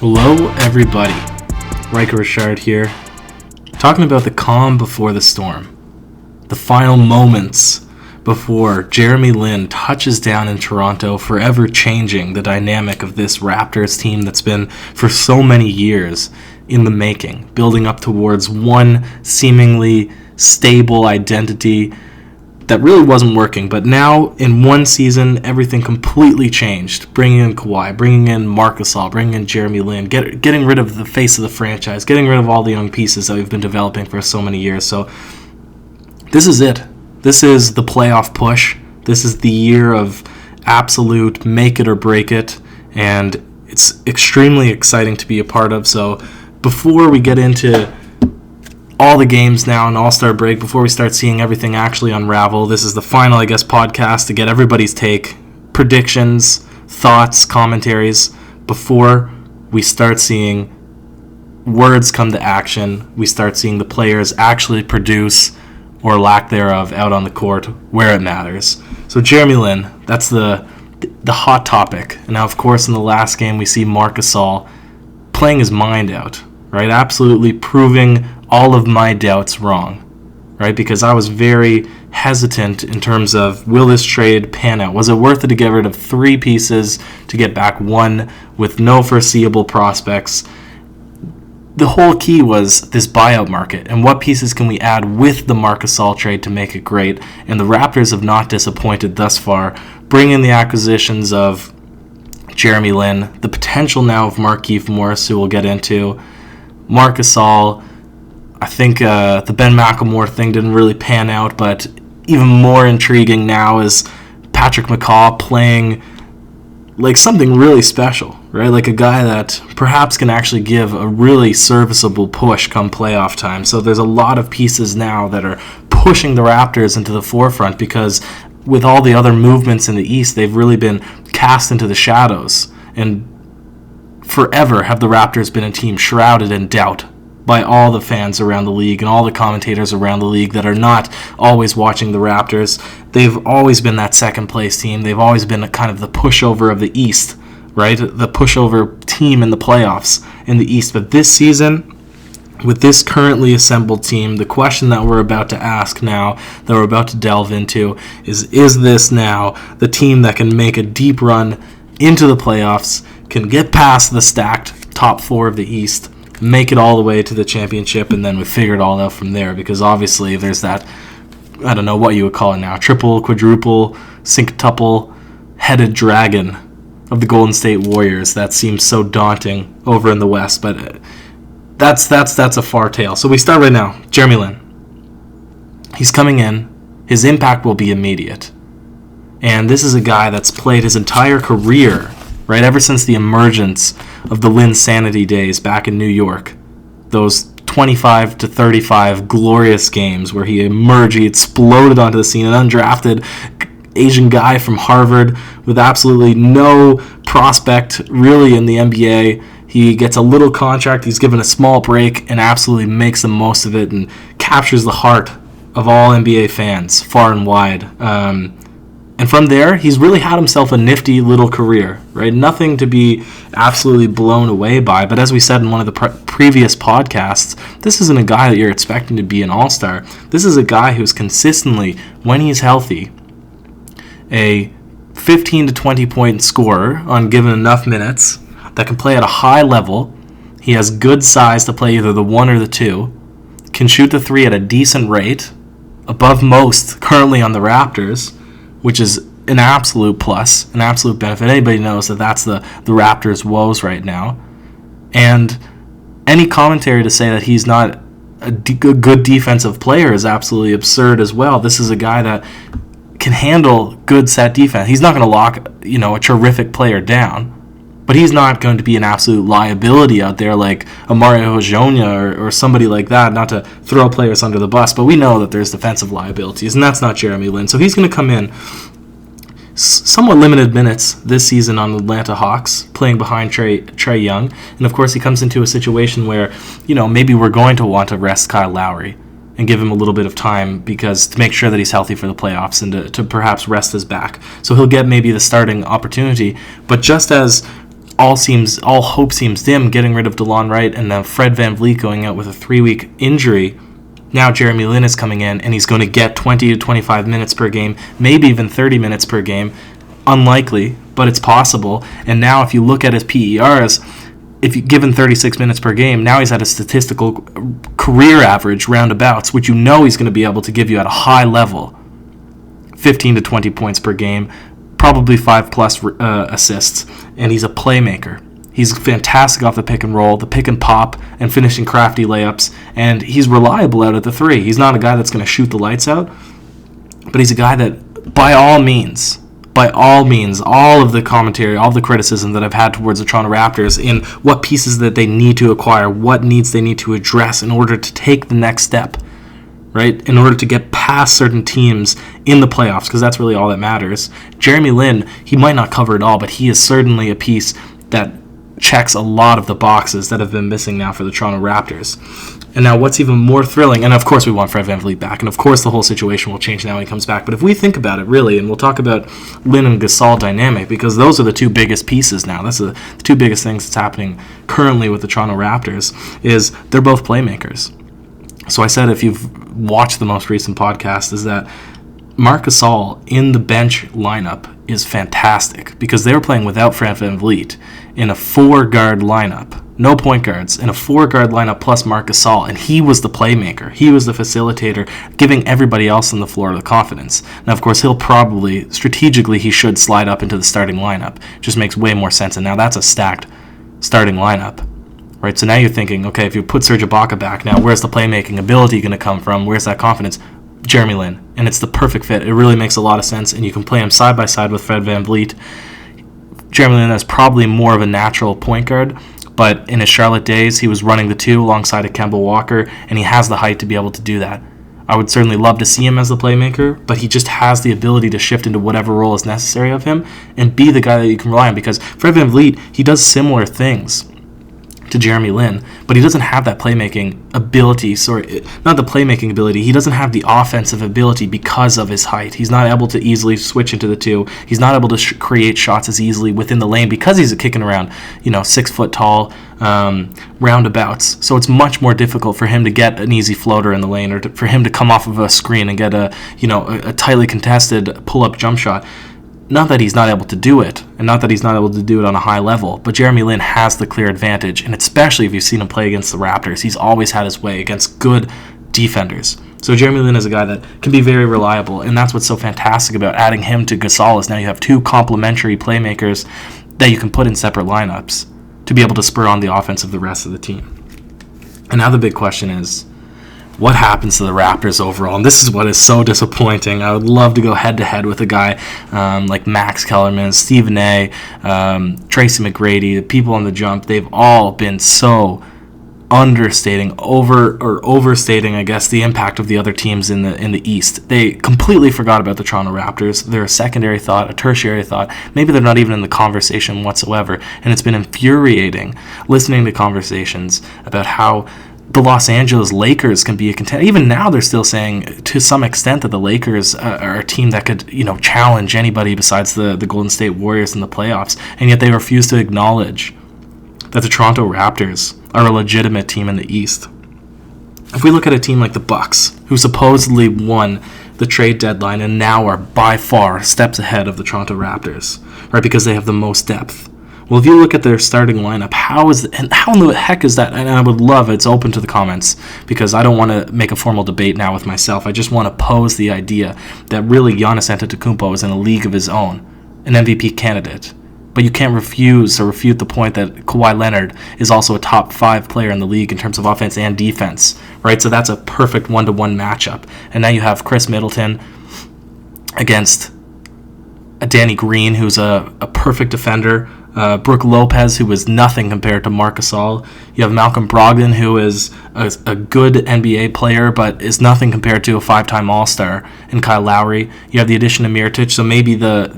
Hello, everybody. Ryker Richard here, talking about the calm before the storm. The final moments before Jeremy Lin touches down in Toronto, forever changing the dynamic of this Raptors team that's been for so many years in the making, building up towards one seemingly stable identity that really wasn't working. But now, in one season, everything completely changed. Bringing in Kawhi, bringing in Marc Gasol, bringing in Jeremy Lin, getting rid of the face of the franchise, getting rid of all the young pieces that we've been developing for so many years. So this is it. This is the playoff push. This is the year of absolute make it or break it, and it's extremely exciting to be a part of. So before we get into all the games now and All-Star break, before we start seeing everything actually unravel, this is the final, podcast to get everybody's take, predictions, thoughts, commentaries, before we start seeing words come to action, we start seeing the players actually produce, or lack thereof, out on the court where it matters. So Jeremy Lin, that's the hot topic. And now, of course, in the last game, we see Marc Gasol playing his mind out, right? Absolutely proving all of my doubts wrong, right? Because I was very hesitant in terms of, will this trade pan out? Was it worth it to get rid of three pieces to get back one with no foreseeable prospects? The whole key was this buyout market, and what pieces can we add with the Marc Gasol trade to make it great? And the Raptors have not disappointed thus far, bringing the acquisitions of Jeremy Lin, the potential now of Markieff Morris, who we'll get into, Marc Gasol. I think the Ben McLemore thing didn't really pan out, but even more intriguing now is Patrick McCaw playing like something really special, right? Like a guy that perhaps can actually give a really serviceable push come playoff time. So there's a lot of pieces now that are pushing the Raptors into the forefront, because with all the other movements in the East, they've really been cast into the shadows. And forever have the Raptors been a team shrouded in doubt by all the fans around the league and all the commentators around the league that are not always watching the Raptors. They've always been that second place team. They've always been a kind of the pushover of the East, right? The pushover team in the playoffs in the East. But this season, with this currently assembled team, the question that we're about to ask now, that we're about to delve into, is this now the team that can make a deep run into the playoffs, can get past the stacked top four of the East, make it all the way to the championship, and then we figure it all out from there? Because obviously there's that, I don't know what you would call it now, triple, quadruple, synctuple headed dragon of the Golden State Warriors that seems so daunting over in the West. But that's a far tale. So we start right now. Jeremy Lin. He's coming in. His impact will be immediate. And this is a guy that's played his entire career, right, ever since the emergence of the Linsanity days back in New York. Those 25 to 35 glorious games where he emerged, he exploded onto the scene, an undrafted Asian guy from Harvard with absolutely no prospect really in the NBA. He gets a little contract, he's given a small break, and absolutely makes the most of it and captures the heart of all NBA fans far and wide. And from there, he's really had himself a nifty little career, right? Nothing to be absolutely blown away by. But as we said in one of the previous podcasts, this isn't a guy that you're expecting to be an all-star. This is a guy who's consistently, when he's healthy, a 15 to 20 point scorer on given enough minutes, that can play at a high level. He has good size to play either the one or the two, can shoot the three at a decent rate, above most currently on the Raptors, which is an absolute plus, an absolute benefit. Anybody knows that that's the Raptors' woes right now. And any commentary to say that he's not a good defensive player is absolutely absurd as well. This is a guy that can handle good set defense. He's not going to lock, a terrific player down, but he's not going to be an absolute liability out there like a Mario Hezonja or somebody like that, not to throw players under the bus, but we know that there's defensive liabilities, and that's not Jeremy Lin. So he's going to come in somewhat limited minutes this season on the Atlanta Hawks, playing behind Trae Young, and of course he comes into a situation where, maybe we're going to want to rest Kyle Lowry and give him a little bit of time because to make sure that he's healthy for the playoffs and to perhaps rest his back. So he'll get maybe the starting opportunity, but just as all hope seems dim, getting rid of DeLon Wright and then Fred VanVleet going out with a 3-week injury. Now Jeremy Lin is coming in, and he's going to get 20 to 25 minutes per game, maybe even 30 minutes per game. Unlikely, but it's possible. And now if you look at his PERs, if you given 36 minutes per game, now he's at a statistical career average roundabouts, which he's going to be able to give you at a high level. 15 to 20 points per game, probably 5+ assists, and he's a playmaker. He's fantastic off the pick and roll, the pick and pop, and finishing crafty layups, and he's reliable out at the 3. He's not a guy that's going to shoot the lights out, but he's a guy that, by all means, all of the commentary, all of the criticism that I've had towards the Toronto Raptors in what pieces that they need to acquire, what needs they need to address in order to take the next step, right? In order to get past certain teams in the playoffs, because that's really all that matters. Jeremy Lin, he might not cover it all, but he is certainly a piece that checks a lot of the boxes that have been missing now for the Toronto Raptors. And now what's even more thrilling, and of course we want Fred VanVleet back, and of course the whole situation will change now when he comes back, but if we think about it really, and we'll talk about Lin and Gasol dynamic, because those are the two biggest pieces now. That's the two biggest things that's happening currently with the Toronto Raptors, is they're both playmakers. So I said, if you've watched the most recent podcast, is that Marc Gasol in the bench lineup is fantastic, because they were playing without Fred VanVleet in a 4-guard lineup. No point guards, in a 4-guard lineup plus Marc Gasol, and he was the playmaker. He was the facilitator, giving everybody else on the floor the confidence. Now, of course, he'll probably, strategically, he should slide up into the starting lineup. Just makes way more sense, and now that's a stacked starting lineup. Right, so now you're thinking, okay, if you put Serge Ibaka back, now where's the playmaking ability going to come from? Where's that confidence? Jeremy Lin, and it's the perfect fit. It really makes a lot of sense, and you can play him side by side with Fred VanVleet. Jeremy Lin is probably more of a natural point guard, but in his Charlotte days, he was running the 2 alongside of Kemba Walker, and he has the height to be able to do that. I would certainly love to see him as the playmaker, but he just has the ability to shift into whatever role is necessary of him and be the guy that you can rely on, because Fred VanVleet, he does similar things to Jeremy Lin, but he doesn't have that playmaking ability. Not the playmaking ability. He doesn't have the offensive ability because of his height. He's not able to easily switch into the 2. He's not able to create shots as easily within the lane because he's kicking around, 6 foot tall roundabouts. So it's much more difficult for him to get an easy floater in the lane, or for him to come off of a screen and get a tightly contested pull-up jump shot. Not that he's not able to do it, and not that he's not able to do it on a high level, but Jeremy Lin has the clear advantage, and especially if you've seen him play against the Raptors, he's always had his way against good defenders. So Jeremy Lin is a guy that can be very reliable, and that's what's so fantastic about adding him to Gasol, is now you have 2 complementary playmakers that you can put in separate lineups to be able to spur on the offense of the rest of the team. And now the big question is, what happens to the Raptors overall? And this is what is so disappointing. I would love to go head-to-head with a guy like Max Kellerman, Stephen A., Tracy McGrady, the people on the jump. They've all been so overstating, I guess, the impact of the other teams in the East. They completely forgot about the Toronto Raptors. They're a secondary thought, a tertiary thought. Maybe they're not even in the conversation whatsoever. And it's been infuriating listening to conversations about how the Los Angeles Lakers can be a contender. Even now, they're still saying to some extent that the Lakers are a team that could, challenge anybody besides the Golden State Warriors in the playoffs, and yet they refuse to acknowledge that the Toronto Raptors are a legitimate team in the East. If we look at a team like the Bucks, who supposedly won the trade deadline and now are by far steps ahead of the Toronto Raptors, right? Because they have the most depth. Well, if you look at their starting lineup, how in the heck is that? And I would love, it's open to the comments, because I don't want to make a formal debate now with myself. I just want to pose the idea that really Giannis Antetokounmpo is in a league of his own, an MVP candidate. But you can't refuse or refute the point that Kawhi Leonard is also a top 5 player in the league in terms of offense and defense, right? So that's a perfect 1-to-1 matchup. And now you have Chris Middleton against a Danny Green, who's a perfect defender. Brook Lopez, who is nothing compared to Marc Gasol. You have Malcolm Brogdon, who is a good NBA player, but is nothing compared to a 5-time All-Star, and Kyle Lowry. You have the addition of Mirotic, so maybe the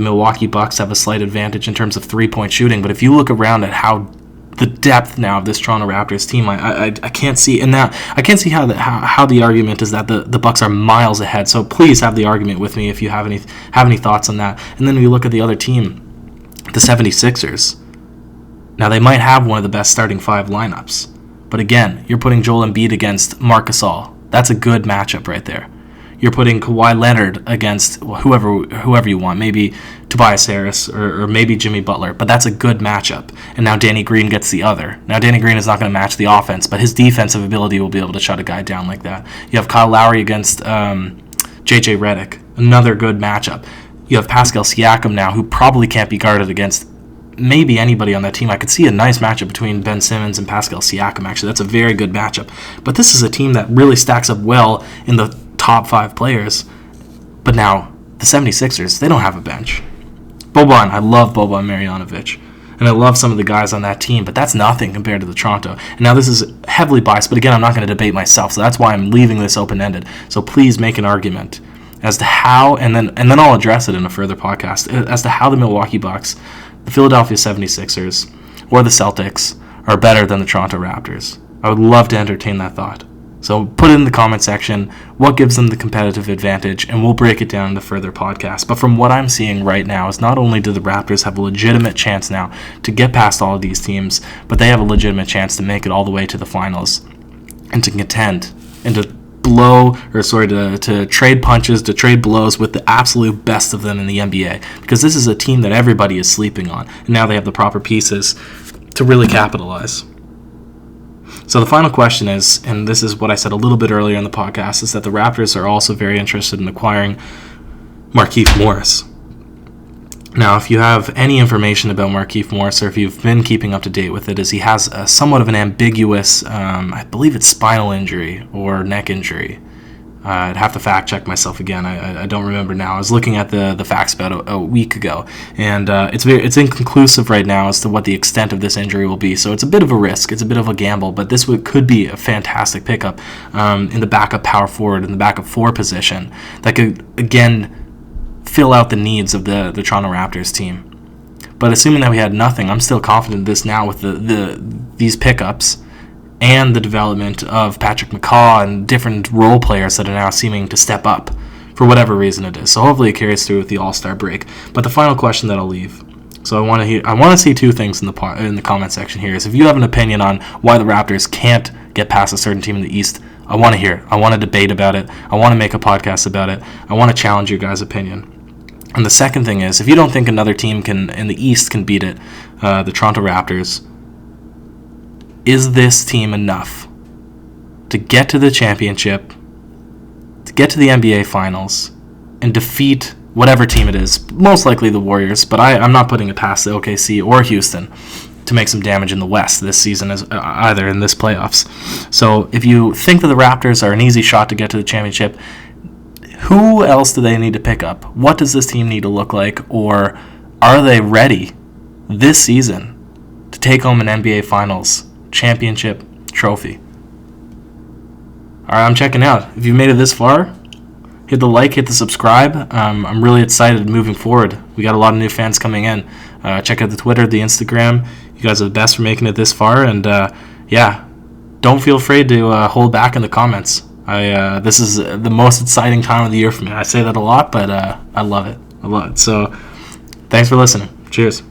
Milwaukee Bucks have a slight advantage in terms of 3-point shooting. But if you look around at how the depth now of this Toronto Raptors team. I can't see, and now I can't see how the argument is that the Bucks are miles ahead. So please have the argument with me if you have any thoughts on that. And then we look at the other team, the 76ers. Now they might have one of the best starting five lineups, but again, you're putting Joel Embiid against Marc Gasol. That's a good matchup right there. You're putting Kawhi Leonard against whoever you want, maybe Tobias Harris or maybe Jimmy Butler, but that's a good matchup. And now Danny Green gets the other. Now Danny Green is not going to match the offense, but his defensive ability will be able to shut a guy down like that. You have Kyle Lowry against JJ Redick, another good matchup. You have Pascal Siakam now, who probably can't be guarded against maybe anybody on that team. I could see a nice matchup between Ben Simmons and Pascal Siakam, actually. That's a very good matchup. But this is a team that really stacks up well in the top five players. But now, the 76ers, they don't have a bench. Boban, I love Boban Marjanovic. And I love some of the guys on that team, but that's nothing compared to the Toronto. And now this is heavily biased, but again, I'm not going to debate myself, so that's why I'm leaving this open-ended. So please make an argument as to how, and then I'll address it in a further podcast, as to how the Milwaukee Bucks, the Philadelphia 76ers, or the Celtics are better than the Toronto Raptors. I would love to entertain that thought. So put it in the comment section what gives them the competitive advantage, and we'll break it down in the further podcast. But from what I'm seeing right now is not only do the Raptors have a legitimate chance now to get past all of these teams, but they have a legitimate chance to make it all the way to the finals and to contend and to trade punches, to trade blows with the absolute best of them in the NBA, because this is a team that everybody is sleeping on, and now they have the proper pieces to really capitalize. So the final question is, and this is what I said a little bit earlier in the podcast, is that the Raptors are also very interested in acquiring Markieff Morris. Now, if you have any information about Markieff Morris, or if you've been keeping up to date with it, is he has somewhat of an ambiguous, I believe it's spinal injury or neck injury. I'd have to fact check myself again. I don't remember now. I was looking at the facts about a week ago, and it's inconclusive right now as to what the extent of this injury will be. So it's a bit of a risk. It's a bit of a gamble, but this could be a fantastic pickup in the backup power forward, in the backup four position, that could, again, fill out the needs of the Toronto Raptors team. But assuming that we had nothing, I'm still confident in this now with these pickups and the development of Patrick McCaw and different role players that are now seeming to step up for whatever reason it is. So hopefully it carries through with the All-Star break. But the final question that I'll leave, so I want to see two things in the comment section here, is if you have an opinion on why the Raptors can't get past a certain team in the East, I want to hear it. I want to debate about it. I want to make a podcast about it. I want to challenge your guys' opinion. And the second thing is, if you don't think another team in the East can beat it, the Toronto Raptors, is this team enough to get to the championship, to get to the NBA Finals, and defeat whatever team it is? Most likely the Warriors, but I'm not putting it past the OKC or Houston to make some damage in the West this season, either in this playoffs. So if you think that the Raptors are an easy shot to get to the championship, who else do they need to pick up? What does this team need to look like? Or are they ready this season to take home an NBA Finals championship trophy? All right, I'm checking out. If you've made it this far, hit the like, hit the subscribe. I'm really excited moving forward. We got a lot of new fans coming in. Check out the Twitter, the Instagram. You guys are the best for making it this far. And don't feel afraid to hold back in the comments. This is the most exciting time of the year for me. I say that a lot, but I love it. So thanks for listening. Cheers.